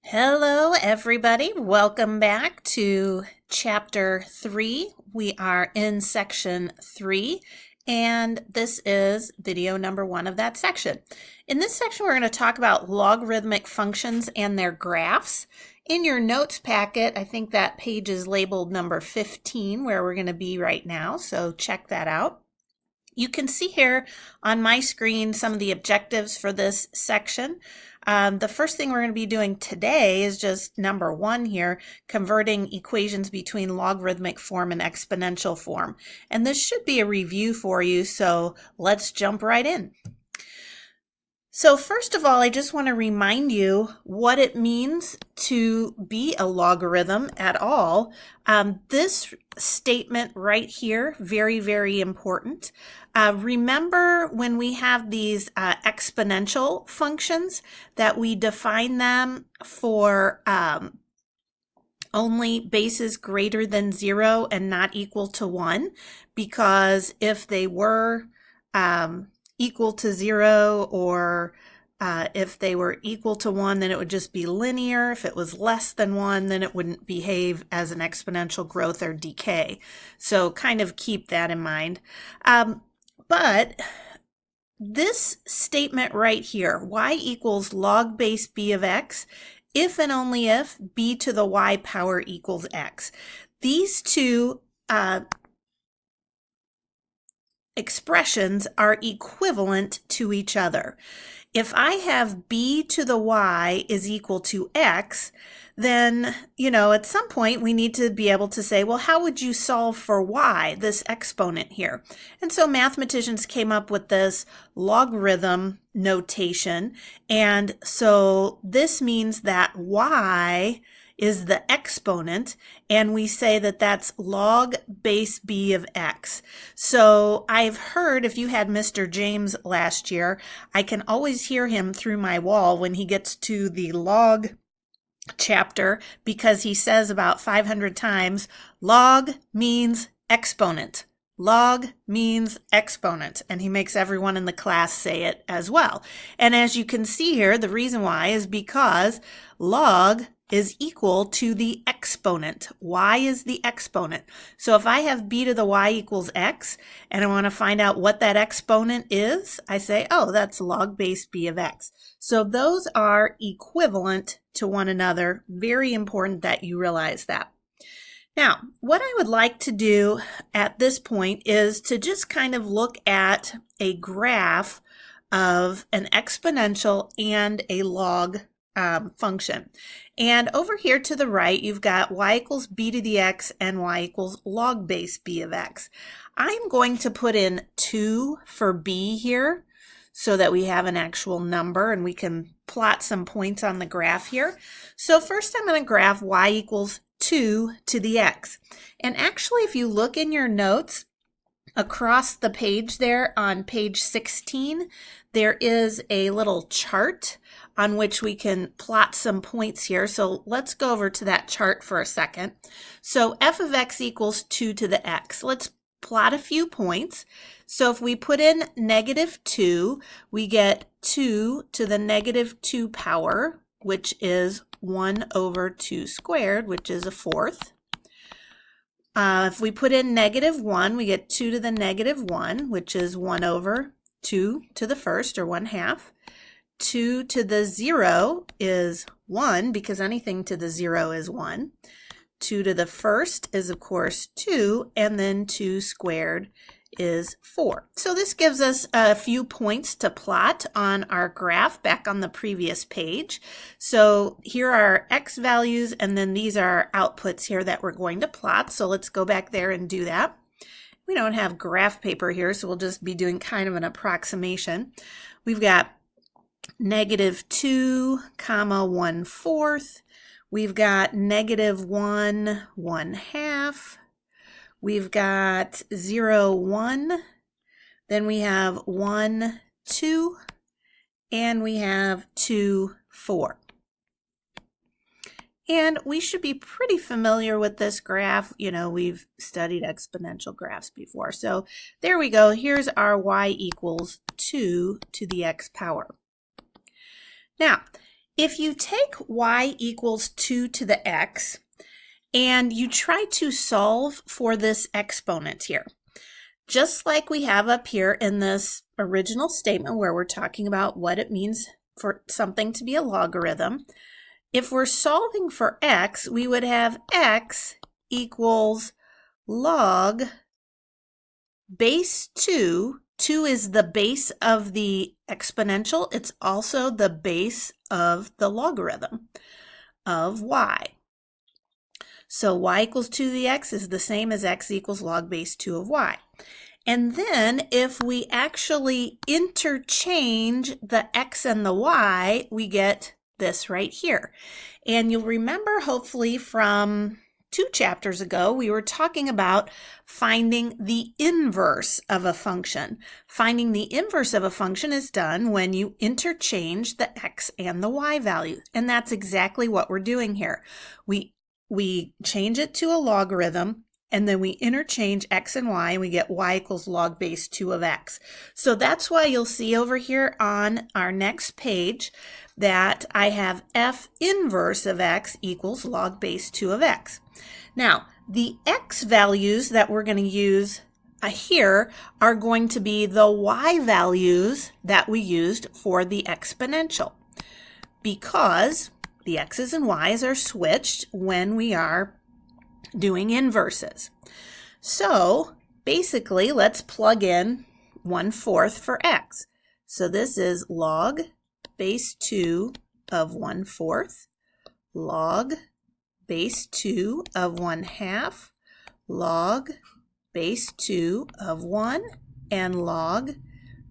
Hello, everybody. Welcome back to Chapter 3. We are in Section 3, and this is video number 1 of that section. In this section, we're going to talk about logarithmic functions and their graphs. In your notes packet, I think that page is labeled number 15, where we're going to be right now, so check that out. You can see here on my screen some of the objectives for this section. The first thing we're going to be doing today is just number 1 here, converting equations between logarithmic form and exponential form. And this should be a review for you, so let's jump right in. So first of all, I just want to remind you what it means to be a logarithm at all. This statement right here, very, very important. Remember when we have these exponential functions that we define them for only bases greater than 0 and not equal to 1, because if they were equal to 0 or if they were equal to 1, then it would just be linear. If it was less than 1, then it wouldn't behave as an exponential growth or decay. So kind of keep that in mind. But this statement right here, y equals log base b of x, if and only if b to the y power equals x. These two expressions are equivalent to each other. If I have b to the y is equal to x, then, at some point we need to be able to say, well, how would you solve for y, this exponent here? And so mathematicians came up with this logarithm notation. And so this means that y is the exponent, and we say that that's log base b of x. So I've heard, if you had Mr. James last year, I can always hear him through my wall when he gets to the log chapter, because he says about 500 times, log means exponent. Log means exponent, and he makes everyone in the class say it as well. And as you can see here, the reason why is because log is equal to the exponent. Y is the exponent. So if I have b to the y equals x, and I want to find out what that exponent is, I say, oh, that's log base b of x. So those are equivalent to one another. Very important that you realize that. Now, what I would like to do at this point is to just kind of look at a graph of an exponential and a log function. And over here to the right, you've got y equals b to the x and y equals log base b of x. I'm going to put in 2 for b here so that we have an actual number and we can plot some points on the graph here. So first I'm going to graph y equals 2 to the x. And actually, if you look in your notes, across the page there on page 16, there is a little chart on which we can plot some points here. So let's go over to that chart for a second. So f of x equals 2 to the x. Let's plot a few points. So if we put in -2, we get 2 to the -2 power, which is 1 over 2 squared, which is a fourth. If we put in -1, we get 2 to the -1, which is 1 over 2 to the first, or 1/2. 2 to the 0 is 1, because anything to the 0 is 1. 2 to the first is, of course, 2, and then 2 squared is 4. So this gives us a few points to plot on our graph back on the previous page. So here are x values, and then these are outputs here that we're going to plot. So let's go back there and do that. We don't have graph paper here, so we'll just be doing kind of an approximation. We've got -2, 1/4. We've got -1, 1/2. We've got 0, 1. Then we have 1, 2. And we have 2, 4. And we should be pretty familiar with this graph. We've studied exponential graphs before. So there we go. Here's our y equals 2 to the x power. Now, If you take y equals 2 to the x and you try to solve for this exponent here, just like we have up here in this original statement where we're talking about what it means for something to be a logarithm, if we're solving for x, we would have x equals log base 2. 2 is the base of the exponential. It's also the base of the logarithm of y. So y equals 2 to the x is the same as x equals log base 2 of y. And then if we actually interchange the x and the y, we get this right here. And you'll remember hopefully from 2 chapters ago, we were talking about finding the inverse of a function. Finding the inverse of a function is done when you interchange the x and the y value. And that's exactly what we're doing here. We change it to a logarithm, and then we interchange x and y, and we get y equals log base 2 of x. So that's why you'll see over here on our next page that I have f inverse of x equals log base 2 of x. Now, the x values that we're going to use here are going to be the y values that we used for the exponential, because the x's and y's are switched when we are doing inverses. So basically, let's plug in 1/4 for x. So this is log base 2 of 1/4, log base 2 of 1/2, log base 2 of 1, and log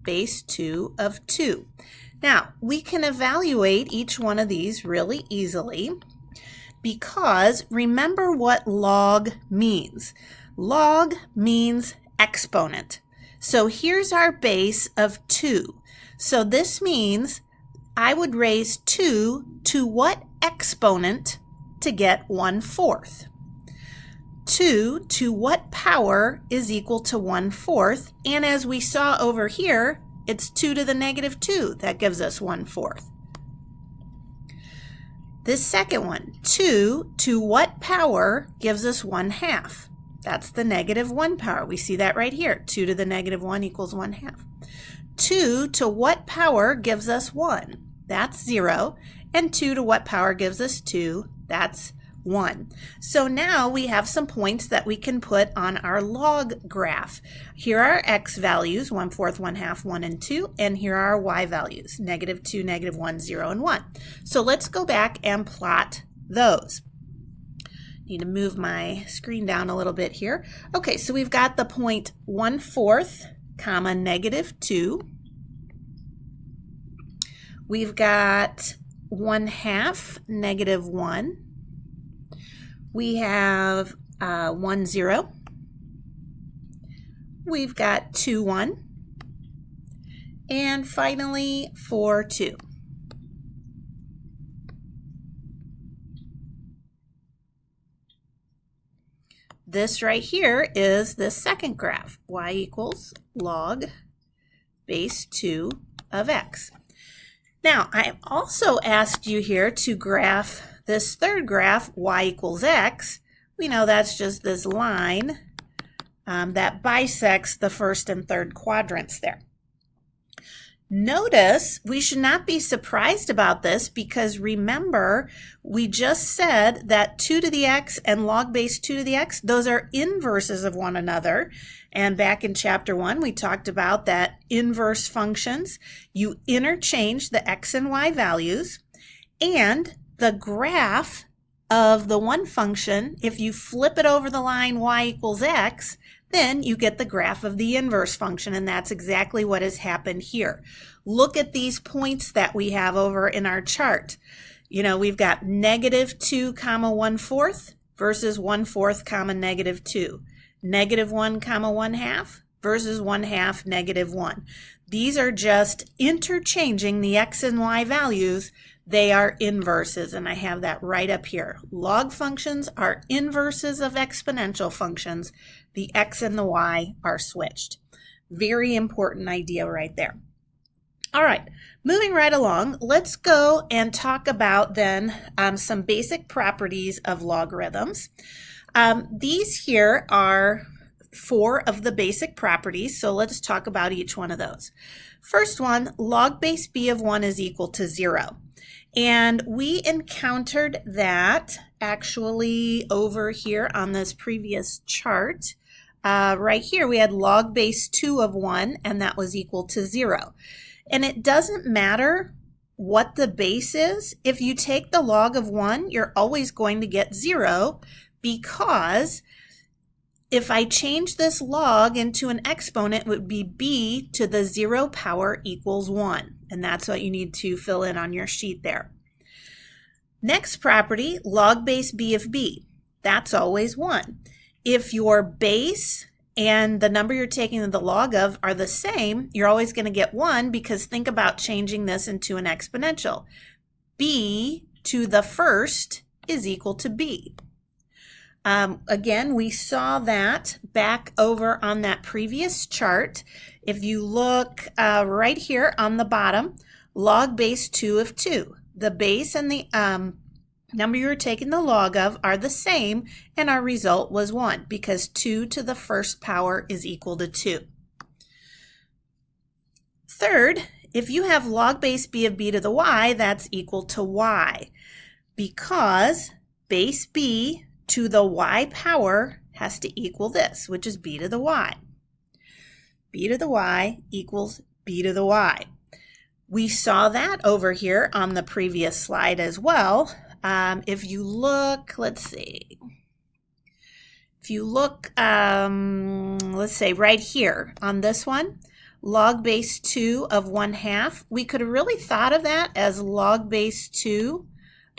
base 2 of 2. Now, we can evaluate each one of these really easily because remember what log means. Log means exponent. So here's our base of 2. So this means I would raise 2 to what exponent to get 1/4? 2 to what power is equal to 1/4? And as we saw over here, it's 2 to the negative 2. That gives us 1/4. This second one, 2 to what power gives us 1/2? That's the negative 1 power. We see that right here. 2 to the negative 1 equals 1/2. 2 to what power gives us 1? That's 0. And 2 to what power gives us 2? That's 1. So now we have some points that we can put on our log graph. Here are our x values, 1/4, 1/2, 1, and 2, and here are our y values, negative 2, negative 1, 0, and 1. So let's go back and plot those. Need to move my screen down a little bit here. Okay, so we've got the point 1/4, comma, negative 2. We've got 1/2, negative 1. We have 1, 0. We've got 2, 1. And finally, 4, 2. This right here is the second graph, y equals log base 2 of x. Now, I also asked you here to graph this third graph, y equals x. We know that's just this line that bisects the first and third quadrants there. Notice we should not be surprised about this because remember, we just said that 2 to the x and log base 2 to the x, those are inverses of one another. And back in chapter 1, we talked about that inverse functions. You interchange the x and y values, and the graph of the one function, if you flip it over the line y equals x, then you get the graph of the inverse function, and that's exactly what has happened here. Look at these points that we have over in our chart. You know, we've got negative 2, comma 1/4 versus 1/4, comma negative 2. Negative 1, comma 1/2 versus 1/2, negative 1. These are just interchanging the x and y values. They are inverses, and I have that right up here. Log functions are inverses of exponential functions. The x and the y are switched. Very important idea right there. All right, moving right along, let's go and talk about then some basic properties of logarithms. These here are 4 of the basic properties, so let's talk about each one of those. First one, log base b of 1 is equal to 0. And we encountered that actually over here on this previous chart. Right here we had log base 2 of 1, and that was equal to 0. And it doesn't matter what the base is. If you take the log of 1, you're always going to get 0, because if I change this log into an exponent, it would be b to the 0 power equals 1. And that's what you need to fill in on your sheet there. Next property, log base b of b. That's always 1. If your base and the number you're taking the log of are the same, you're always going to get 1, because think about changing this into an exponential. B to the first is equal to b. Again, we saw that back over on that previous chart. If you look right here on the bottom, log base 2 of 2. The base and the number you were taking the log of are the same, and our result was 1, because 2 to the first power is equal to 2. Third, if you have log base b of b to the y, that's equal to y, because base b to the y power has to equal this, which is b to the y. B to the y equals b to the y. We saw that over here on the previous slide as well. If you look, let's see. If you look, let's say right here on this one, log base 2 of 1/2, we could have really thought of that as log base 2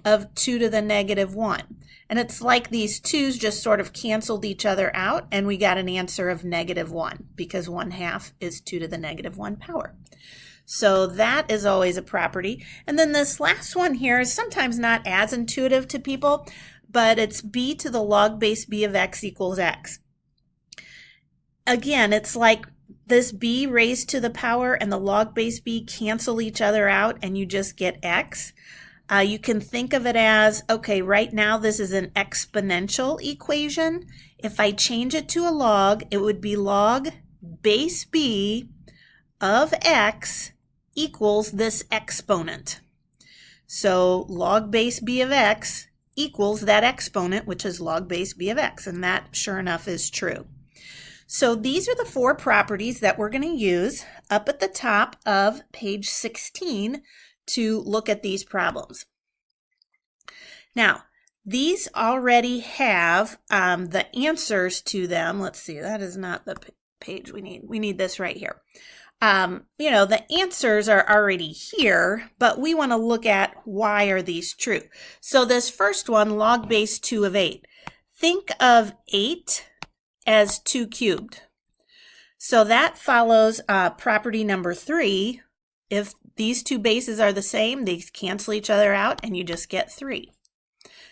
of 2 to the negative 1. And it's like these 2's just sort of canceled each other out, and we got an answer of negative 1, because 1/2 is 2 to the negative 1 power. So that is always a property. And then this last one here is sometimes not as intuitive to people, but it's b to the log base b of x equals x. Again, it's like this b raised to the power and the log base b cancel each other out, and you just get x. You can think of it as, okay, right now this is an exponential equation. If I change it to a log, it would be log base b of x equals this exponent. So log base b of x equals that exponent, which is log base b of x, and that sure enough is true. So these are the 4 properties that we're going to use up at the top of page 16 to look at these problems. Now, these already have the answers to them. Let's see, that is not the page we need. We need this right here. You know, the answers are already here, but we want to look at why are these true. So this first one, log base 2 of 8. Think of 8 as 2 cubed. So that follows property number 3. If these 2 bases are the same, they cancel each other out, and you just get 3.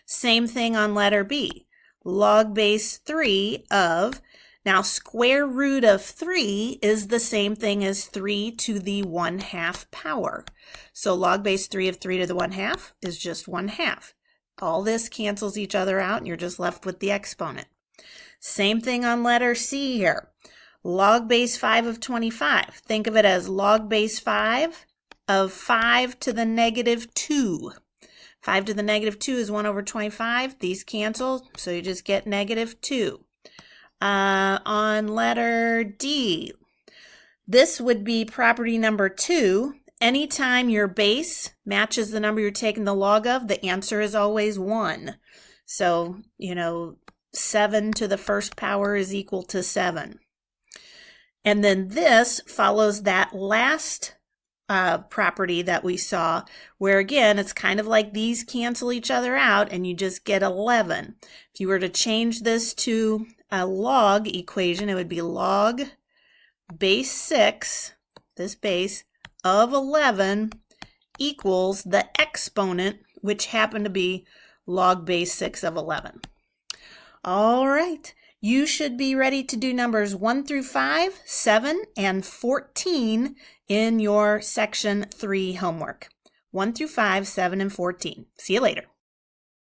Same thing on letter B. Log base 3 of, now square root of 3 is the same thing as 3 to the 1/2 power. So log base 3 of 3 to the 1/2 is just 1/2. All this cancels each other out, and you're just left with the exponent. Same thing on letter C here. Log base 5 of 25. Think of it as log base 5 of 5 to the negative 2. 5 to the negative 2 is 1 over 25. These cancel, so you just get negative 2. On letter D, this would be property number 2. Anytime your base matches the number you're taking the log of, the answer is always 1. So, you know, 7 to the first power is equal to 7. And then this follows that last property that we saw, where again, it's kind of like these cancel each other out, and you just get 11. If you were to change this to a log equation, it would be log base 6, this base, of 11 equals the exponent, which happened to be log base 6 of 11. All right. You should be ready to do numbers 1 through 5, 7, and 14 in your Section 3 homework. 1 through 5, 7, and 14. See you later.